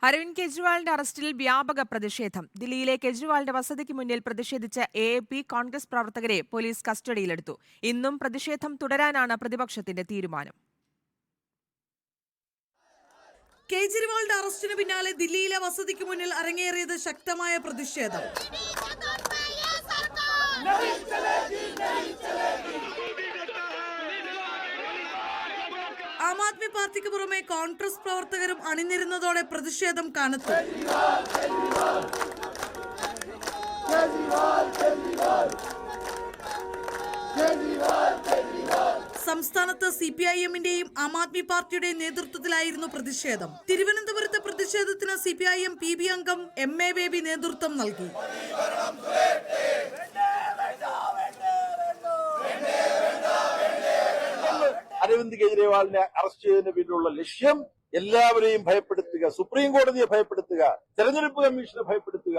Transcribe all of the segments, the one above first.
അരവിന്ദ് കെജ്രിവാളിന്റെ അറസ്റ്റിൽ വ്യാപക പ്രതിഷേധം. ദില്ലിയിലെ കെജ്രിവാളിന്റെ വസതിക്ക് മുന്നിൽ പ്രതിഷേധിച്ച എഎപി കോൺഗ്രസ് പ്രവർത്തകരെ പോലീസ് കസ്റ്റഡിയിലെടുത്തു. ഇന്നും പ്രതിഷേധം തുടരാനാണ് പ്രതിപക്ഷത്തിന്റെ തീരുമാനം. കേജ്രിവാളിന്റെ അറസ്റ്റിന് പിന്നാലെ ദില്ലിയിലെ വസതിക്ക് മുന്നിൽ അരങ്ങേറിയത് ശക്തമായ പ്രതിഷേധം. ആം ആദ്മി പാർട്ടിക്ക് പുറമെ കോൺഗ്രസ് പ്രവർത്തകരും അണിനിരുന്നതോടെ പ്രതിഷേധം കനത്തു. സംസ്ഥാനത്ത് സിപിഐഎമ്മിന്റെയും ആം ആദ്മി പാർട്ടിയുടെയും നേതൃത്വത്തിലായിരുന്നു പ്രതിഷേധം. തിരുവനന്തപുരത്തെ പ്രതിഷേധത്തിന് സിപിഐഎം PB അംഗം MA ബേബി നേതൃത്വം നൽകി. അരവിന്ദ് കെജ്രിവാളിനെ അറസ്റ്റ് ചെയ്തതിന് പിന്നിലുള്ള ലക്ഷ്യം എല്ലാവരെയും ഭയപ്പെടുത്തുക, സുപ്രീം കോടതിയെ ഭയപ്പെടുത്തുക, തെരഞ്ഞെടുപ്പ് കമ്മീഷനെ ഭയപ്പെടുത്തുക,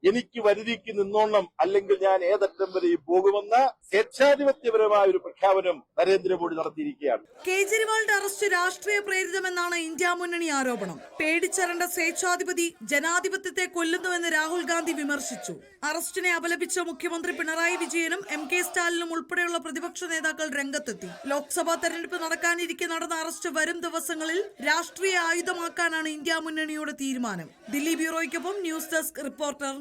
എനിക്ക് വരുതിക്ക് നിന്നോണം അല്ലെങ്കിൽ ഞാൻ ഏതറ്റം വരെയും പോകുമെന്ന സ്വേച്ഛാധിപത്യപരമായ ഒരു പ്രഖ്യാപനം നരേന്ദ്രമോദി നടത്തിയിരിക്കുകയാണ്. കേജ്രിവാളിന്റെ അറസ്റ്റ് രാഷ്ട്രീയ പ്രേരിതമെന്നാണ് ഇന്ത്യ മുന്നണി ആരോപണം. പേടിച്ചരണ്ട സ്വേച്ഛാധിപതി ജനാധിപത്യത്തെ കൊല്ലുന്നുവെന്ന് രാഹുൽ ഗാന്ധി വിമർശിച്ചു. അറസ്റ്റിനെ അപലപിച്ച മുഖ്യമന്ത്രി പിണറായി വിജയനും MK സ്റ്റാലിനും ഉൾപ്പെടെയുള്ള പ്രതിപക്ഷ നേതാക്കൾ രംഗത്തെത്തി. ലോക്സഭാ തെരഞ്ഞെടുപ്പ് നടക്കാനിരിക്കെ നടന്ന അറസ്റ്റ് വരും ദിവസങ്ങളിൽ രാഷ്ട്രീയ ആയുധമാക്കാനാണ് ഇന്ത്യ മുന്നണിയുടെ തീരുമാനം. ദില്ലി ബ്യൂറോയ്ക്കൊപ്പം ന്യൂസ് ഡെസ്ക് റിപ്പോർട്ടർ.